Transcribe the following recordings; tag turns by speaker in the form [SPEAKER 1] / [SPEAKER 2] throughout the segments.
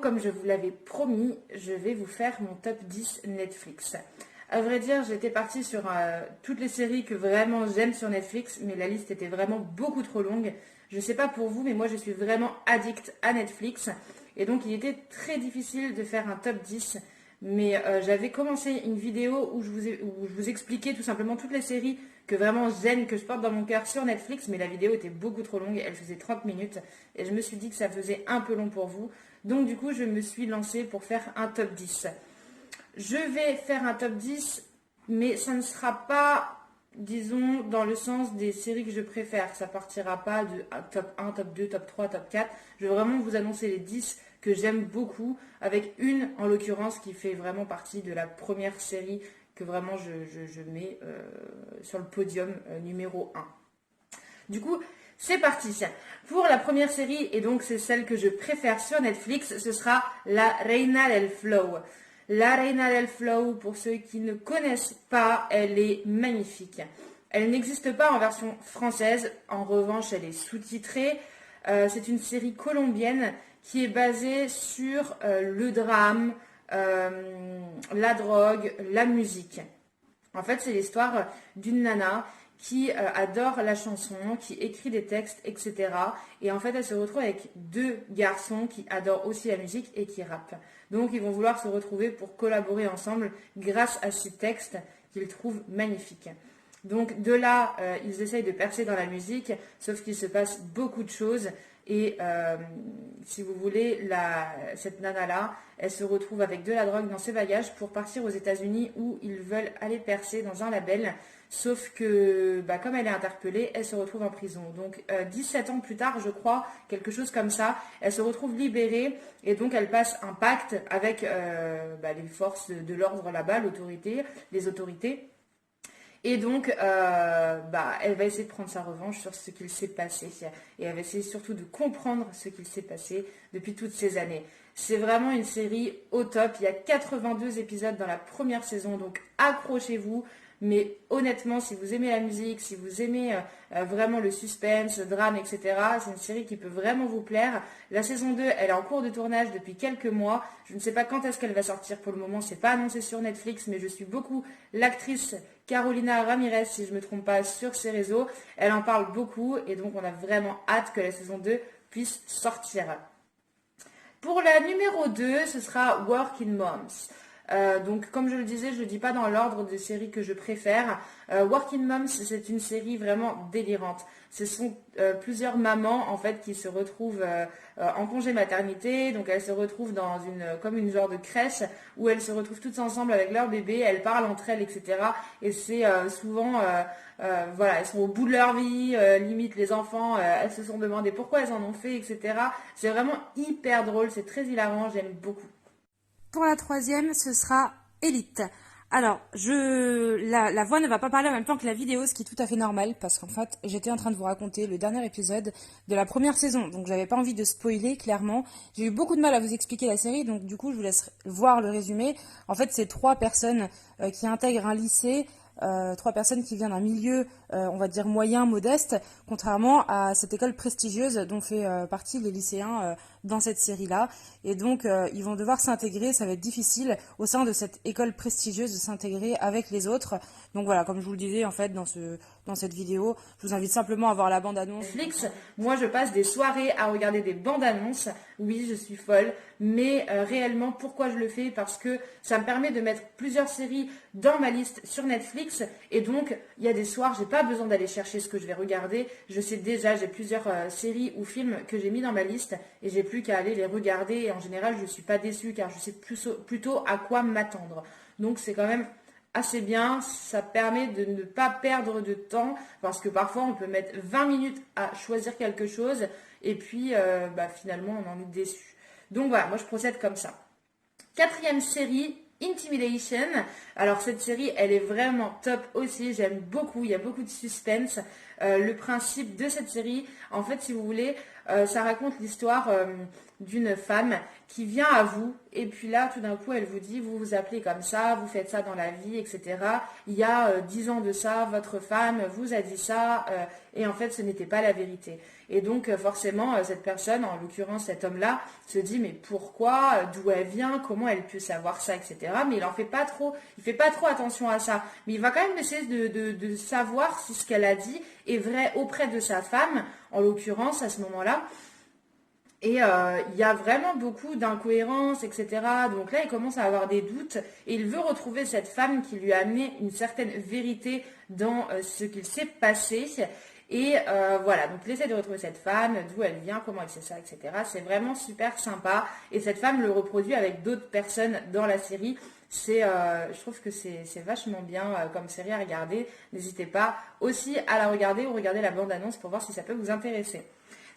[SPEAKER 1] comme je vous l'avais promis, je vais vous faire mon top 10 Netflix. À vrai dire, j'étais partie sur toutes les séries que vraiment j'aime sur Netflix, mais la liste était vraiment beaucoup trop longue. Je ne sais pas pour vous, mais moi je suis vraiment addict à Netflix. Et donc il était très difficile de faire un top 10. Mais j'avais commencé une vidéo où où je vous expliquais tout simplement toutes les séries que vraiment j'aime, que je porte dans mon cœur sur Netflix. Mais la vidéo était beaucoup trop longue, elle faisait 30 minutes. Et je me suis dit que ça faisait un peu long pour vous. Donc du coup, je me suis lancée pour faire un top 10. Je vais faire un top 10, mais ça ne sera pas, disons, dans le sens des séries que je préfère. Ça partira pas de top 1, top 2, top 3, top 4. Je vais vraiment vous annoncer les 10 que j'aime beaucoup, avec une, en l'occurrence, qui fait vraiment partie de la première série que vraiment je mets sur le podium numéro 1. Du coup, c'est parti. Pour la première série, et donc c'est celle que je préfère sur Netflix, ce sera La Reina del Flow. La Reina del Flow, pour ceux qui ne connaissent pas, elle est magnifique. Elle n'existe pas en version française, en revanche elle est sous-titrée. C'est une série colombienne qui est basée sur le drame, la drogue, la musique. En fait, c'est l'histoire d'une nana qui adore la chanson, qui écrit des textes, etc. Et en fait, elle se retrouve avec deux garçons qui adorent aussi la musique et qui rappent. Donc, ils vont vouloir se retrouver pour collaborer ensemble grâce à ces textes qu'ils trouvent magnifiques. Donc, de là, ils essayent de percer dans la musique, sauf qu'il se passe beaucoup de choses. Et si vous voulez, cette nana-là, elle se retrouve avec de la drogue dans ses bagages pour partir aux États-Unis où ils veulent aller percer dans un label. Sauf que, comme elle est interpellée, elle se retrouve en prison. Donc, 17 ans plus tard, je crois, quelque chose comme ça, elle se retrouve libérée et donc elle passe un pacte avec les forces de l'ordre là-bas, les autorités. Et donc, elle va essayer de prendre sa revanche sur ce qu'il s'est passé. Et elle va essayer surtout de comprendre ce qu'il s'est passé depuis toutes ces années. C'est vraiment une série au top. Il y a 82 épisodes dans la première saison, donc accrochez-vous. Mais honnêtement, si vous aimez la musique, si vous aimez vraiment le suspense, le drame, etc., c'est une série qui peut vraiment vous plaire. La saison 2, elle est en cours de tournage depuis quelques mois. Je ne sais pas quand est-ce qu'elle va sortir pour le moment. C'est pas annoncé sur Netflix, mais je suis beaucoup l'actrice Carolina Ramirez, si je ne me trompe pas, sur ses réseaux. Elle en parle beaucoup et donc on a vraiment hâte que la saison 2 puisse sortir. Pour la numéro 2, ce sera Working Moms. Donc comme je le disais, je ne le dis pas dans l'ordre des séries que je préfère. Working Moms, c'est une série vraiment délirante. Ce sont plusieurs mamans en fait qui se retrouvent en congé maternité. Donc elles se retrouvent comme une genre de crèche où elles se retrouvent toutes ensemble avec leur bébé. Elles parlent entre elles, etc. Et c'est souvent elles sont au bout de leur vie, limite les enfants, elles se sont demandé pourquoi elles en ont fait, etc. C'est vraiment hyper drôle, c'est très hilarant, j'aime beaucoup.
[SPEAKER 2] Pour la troisième, ce sera Élite. Alors, la voix ne va pas parler en même temps que la vidéo, ce qui est tout à fait normal, parce qu'en fait, j'étais en train de vous raconter le dernier épisode de la première saison, donc j'avais pas envie de spoiler, clairement. J'ai eu beaucoup de mal à vous expliquer la série, donc du coup, je vous laisse voir le résumé. En fait, c'est trois personnes qui intègrent un lycée, trois personnes qui viennent d'un milieu, on va dire moyen, modeste, contrairement à cette école prestigieuse dont fait partie les lycéens dans cette série-là. Et donc, ils vont devoir s'intégrer, ça va être difficile au sein de cette école prestigieuse de s'intégrer avec les autres. Donc voilà, comme je vous le disais, en fait, dans cette vidéo, je vous invite simplement à voir la bande-annonce.
[SPEAKER 1] Netflix, moi je passe des soirées à regarder des bandes-annonces. Oui, je suis folle, mais réellement, pourquoi je le fais? Parce que ça me permet de mettre plusieurs séries dans ma liste sur Netflix. Et donc, il y a des soirs, j'ai pas besoin d'aller chercher ce que je vais regarder. Je sais déjà, j'ai plusieurs séries ou films que j'ai mis dans ma liste et j'ai plus qu'à aller les regarder. Et en général, je suis pas déçue car je sais plutôt à quoi m'attendre. Donc, c'est quand même assez bien. Ça permet de ne pas perdre de temps parce que parfois, on peut mettre 20 minutes à choisir quelque chose et puis finalement, on en est déçu. Donc voilà, moi je procède comme ça. Quatrième série, Intimidation. Alors cette série, elle est vraiment top aussi, j'aime beaucoup, il y a beaucoup de suspense. Le principe de cette série, en fait, si vous voulez, ça raconte l'histoire d'une femme qui vient à vous et puis là tout d'un coup elle vous dit vous vous appelez comme ça, vous faites ça dans la vie, etc. Il y a 10 ans de ça, votre femme vous a dit ça et en fait ce n'était pas la vérité. Et donc forcément cette personne, en l'occurrence cet homme-là, se dit mais pourquoi, d'où elle vient, comment elle peut savoir ça, etc. Mais il fait pas trop attention à ça. Mais il va quand même essayer de savoir si ce qu'elle a dit est vrai auprès de sa femme, en l'occurrence à ce moment-là. Et il y a vraiment beaucoup d'incohérences, etc. Donc là, il commence à avoir des doutes et il veut retrouver cette femme qui lui a amené une certaine vérité dans ce qu'il s'est passé. Et voilà, donc il essaie de retrouver cette femme, d'où elle vient, comment elle sait ça, etc. C'est vraiment super sympa. Et cette femme le reproduit avec d'autres personnes dans la série. Je trouve que c'est vachement bien comme série à regarder. N'hésitez pas aussi à la regarder ou regarder la bande-annonce pour voir si ça peut vous intéresser.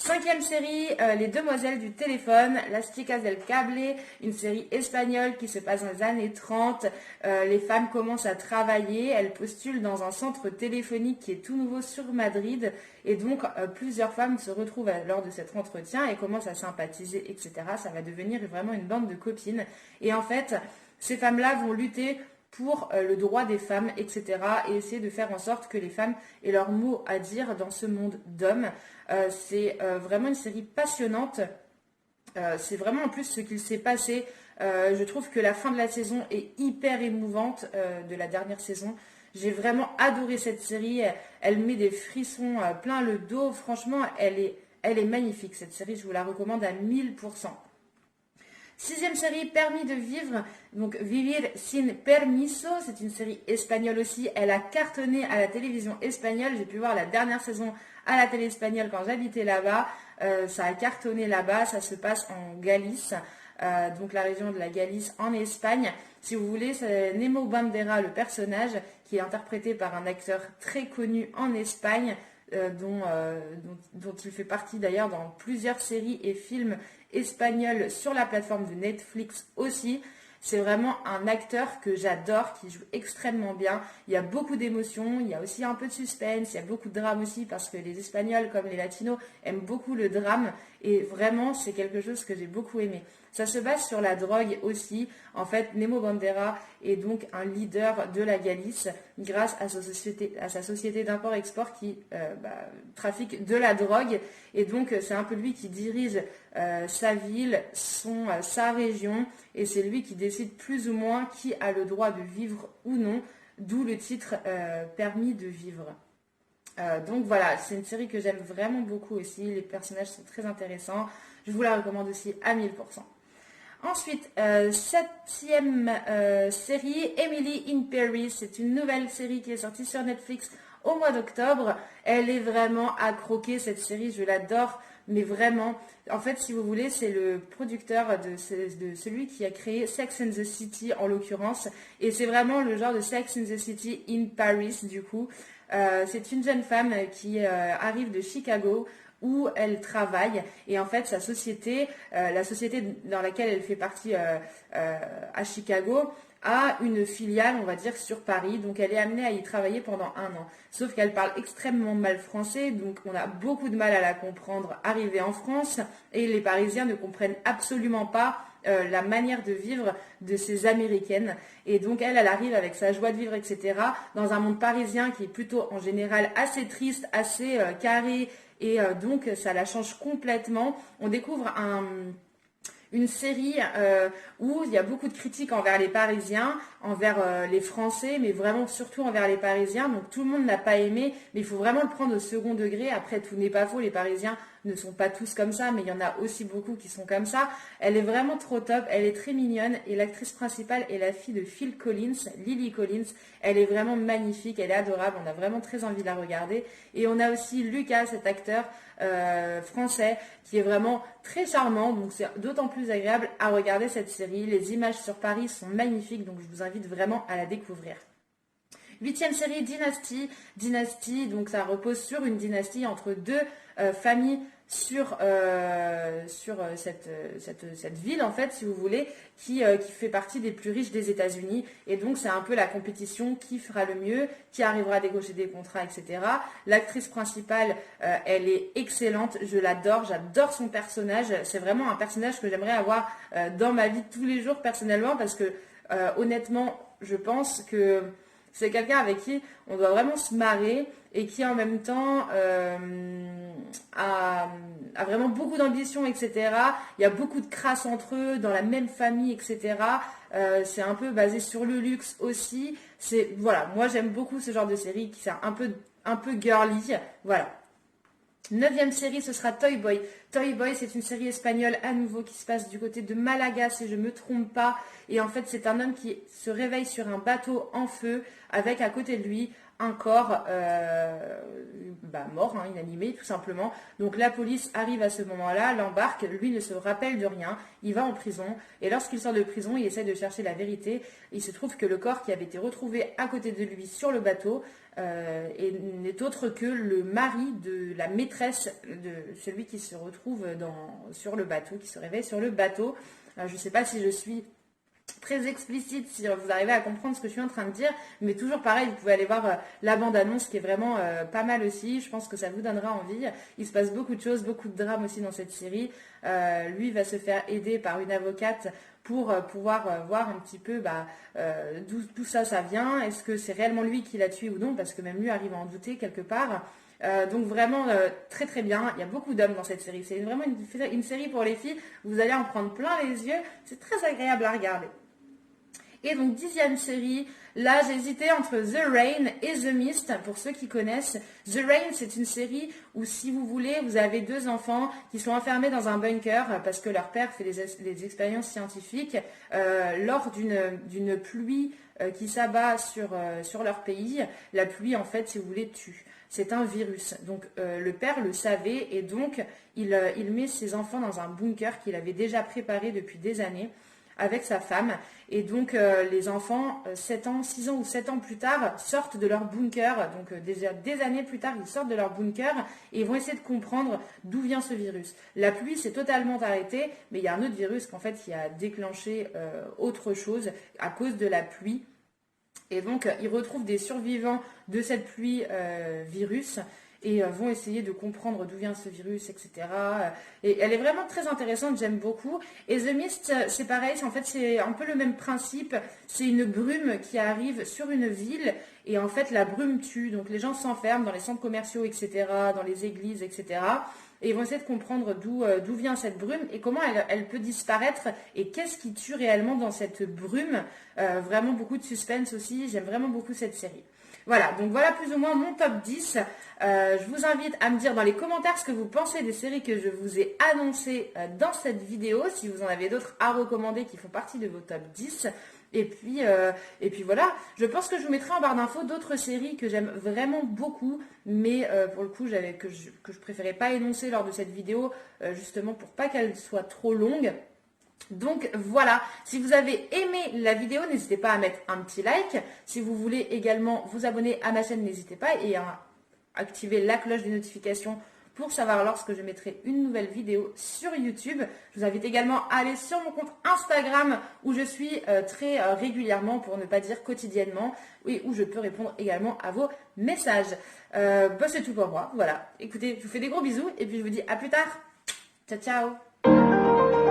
[SPEAKER 1] 5e série, Les Demoiselles du téléphone, Las Chicas del Cable, une série espagnole qui se passe dans les années 30. Les femmes commencent à travailler, elles postulent dans un centre téléphonique qui est tout nouveau sur Madrid. Et donc, plusieurs femmes se retrouvent lors de cet entretien et commencent à sympathiser, etc. Ça va devenir vraiment une bande de copines. Et en fait, ces femmes-là vont lutter pour le droit des femmes, etc. et essayer de faire en sorte que les femmes aient leur mot à dire dans ce monde d'hommes. C'est vraiment une série passionnante. C'est vraiment en plus ce qu'il s'est passé. Je trouve que la fin de la saison est hyper émouvante de la dernière saison. J'ai vraiment adoré cette série. Elle met des frissons plein le dos. Franchement, elle est magnifique cette série. Je vous la recommande à 1000%. 6e série, Permis de vivre, donc Vivir sin permiso, c'est une série espagnole aussi, elle a cartonné à la télévision espagnole, j'ai pu voir la dernière saison à la télé espagnole quand j'habitais là-bas, ça a cartonné là-bas, ça se passe en Galice, donc la région de la Galice en Espagne. Si vous voulez, c'est Nemo Bandera, le personnage, qui est interprété par un acteur très connu en Espagne, dont il fait partie d'ailleurs dans plusieurs séries et films espagnols sur la plateforme de Netflix aussi. C'est vraiment un acteur que j'adore, qui joue extrêmement bien. Il y a beaucoup d'émotions, il y a aussi un peu de suspense, il y a beaucoup de drame aussi parce que les Espagnols comme les Latinos aiment beaucoup le drame et vraiment c'est quelque chose que j'ai beaucoup aimé. Ça se base sur la drogue aussi. En fait, Nemo Bandera est donc un leader de la Galice grâce à sa société d'import-export qui trafique de la drogue. Et donc, c'est un peu lui qui dirige sa ville, sa région. Et c'est lui qui décide plus ou moins qui a le droit de vivre ou non. D'où le titre Permis de vivre. Donc voilà, c'est une série que j'aime vraiment beaucoup aussi. Les personnages sont très intéressants. Je vous la recommande aussi à 1000%. Ensuite, 7e série, Emily in Paris. C'est une nouvelle série qui est sortie sur Netflix au mois d'octobre. Elle est vraiment à croquer cette série, je l'adore, mais vraiment. En fait, si vous voulez, c'est le producteur de celui qui a créé Sex and the City en l'occurrence. Et c'est vraiment le genre de Sex and the City in Paris du coup. C'est une jeune femme qui arrive de Chicago, où elle travaille et en fait sa société, la société dans laquelle elle fait partie à Chicago, a une filiale, on va dire, sur Paris. Donc elle est amenée à y travailler pendant 1 an. Sauf qu'elle parle extrêmement mal français, donc on a beaucoup de mal à la comprendre arrivée en France et les Parisiens ne comprennent absolument pas la manière de vivre de ces Américaines. Et donc elle arrive avec sa joie de vivre, etc. dans un monde parisien qui est plutôt en général assez triste, assez carré. Et donc, ça la change complètement. On découvre une série où il y a beaucoup de critiques envers les Parisiens, envers les Français, mais vraiment surtout envers les Parisiens. Donc, tout le monde n'a pas aimé, mais il faut vraiment le prendre au second degré. Après, tout n'est pas faux. Les Parisiens ne sont pas tous comme ça, mais il y en a aussi beaucoup qui sont comme ça. Elle est vraiment trop top. Elle est très mignonne. Et l'actrice principale est la fille de Phil Collins, Lily Collins. Elle est vraiment magnifique. Elle est adorable. On a vraiment très envie de la regarder. Et on a aussi Lucas, cet acteur français, qui est vraiment très charmant. Donc, c'est d'autant plus agréable à regarder cette série. Les images sur Paris sont magnifiques. Donc, je vous invite vraiment à la découvrir. 8e série, Dynasty. Dynasty, donc ça repose sur une dynastie entre deux familles cette ville, en fait, si vous voulez, qui fait partie des plus riches des États-Unis. Et donc, c'est un peu la compétition qui fera le mieux, qui arrivera à décrocher des contrats, etc. L'actrice principale, elle est excellente. Je l'adore, j'adore son personnage. C'est vraiment un personnage que j'aimerais avoir dans ma vie de tous les jours, personnellement, parce que, honnêtement, je pense que c'est quelqu'un avec qui on doit vraiment se marrer et qui en même temps a vraiment beaucoup d'ambition, etc. Il y a beaucoup de crasse entre eux, dans la même famille, etc. C'est un peu basé sur le luxe aussi. Voilà, moi j'aime beaucoup ce genre de série qui c'est un peu girly. Voilà. 9e série, ce sera Toy Boy. Toy Boy, c'est une série espagnole à nouveau qui se passe du côté de Malaga, si je ne me trompe pas. Et en fait, c'est un homme qui se réveille sur un bateau en feu avec à côté de lui un corps mort, inanimé tout simplement. Donc la police arrive à ce moment-là, l'embarque, lui ne se rappelle de rien, il va en prison et lorsqu'il sort de prison, il essaie de chercher la vérité. Il se trouve que le corps qui avait été retrouvé à côté de lui sur le bateau n'est autre que le mari de la maîtresse de celui qui se retrouve sur le bateau, qui se réveille sur le bateau. Je ne sais pas si je suis très explicite, si vous arrivez à comprendre ce que je suis en train de dire, mais toujours pareil, vous pouvez aller voir la bande-annonce qui est vraiment pas mal aussi, je pense que ça vous donnera envie. Il se passe beaucoup de choses, beaucoup de drames aussi dans cette série. Lui va se faire aider par une avocate pour pouvoir voir un petit peu d'où ça vient, est-ce que c'est réellement lui qui l'a tué ou non, parce que même lui arrive à en douter quelque part. Donc vraiment très très bien, il y a beaucoup d'hommes dans cette série, c'est vraiment une série pour les filles, vous allez en prendre plein les yeux, c'est très agréable à regarder. Et donc 10e série, là j'ai hésité entre The Rain et The Mist, pour ceux qui connaissent. The Rain, c'est une série où, si vous voulez, vous avez 2 enfants qui sont enfermés dans un bunker parce que leur père fait des expériences scientifiques lors d'une pluie qui s'abat sur leur pays. La pluie, en fait, si vous voulez, tue. C'est un virus. Donc le père le savait et donc il met ses enfants dans un bunker qu'il avait déjà préparé depuis des années avec sa femme. Et donc les enfants, 6 ans ou 7 ans plus tard, sortent de leur bunker. Donc déjà des années plus tard, ils sortent de leur bunker et ils vont essayer de comprendre d'où vient ce virus. La pluie s'est totalement arrêtée, mais il y a un autre virus qu'en fait qui a déclenché autre chose à cause de la pluie. Et donc, ils retrouvent des survivants de cette pluie virus et vont essayer de comprendre d'où vient ce virus, etc. Et elle est vraiment très intéressante, j'aime beaucoup. Et The Mist, c'est pareil, en fait, c'est un peu le même principe. C'est une brume qui arrive sur une ville et en fait, la brume tue. Donc, les gens s'enferment dans les centres commerciaux, etc., dans les églises, etc. Et ils vont essayer de comprendre d'où vient cette brume et comment elle peut disparaître et qu'est-ce qui tue réellement dans cette brume. Vraiment beaucoup de suspense aussi, j'aime vraiment beaucoup cette série. Voilà, donc voilà plus ou moins mon top 10. Je vous invite à me dire dans les commentaires ce que vous pensez des séries que je vous ai annoncées dans cette vidéo, si vous en avez d'autres à recommander qui font partie de vos top 10. Et puis voilà, je pense que je vous mettrai en barre d'infos d'autres séries que j'aime vraiment beaucoup, mais pour le coup, que je préférais pas énoncer lors de cette vidéo, justement pour pas qu'elle soit trop longue. Donc voilà, si vous avez aimé la vidéo, n'hésitez pas à mettre un petit like. Si vous voulez également vous abonner à ma chaîne, n'hésitez pas et à activer la cloche des notifications pour savoir lorsque je mettrai une nouvelle vidéo sur YouTube. Je vous invite également à aller sur mon compte Instagram où je suis très régulièrement, pour ne pas dire quotidiennement, et où je peux répondre également à vos messages. C'est tout pour moi. Voilà, écoutez, je vous fais des gros bisous et puis je vous dis à plus tard. Ciao, ciao.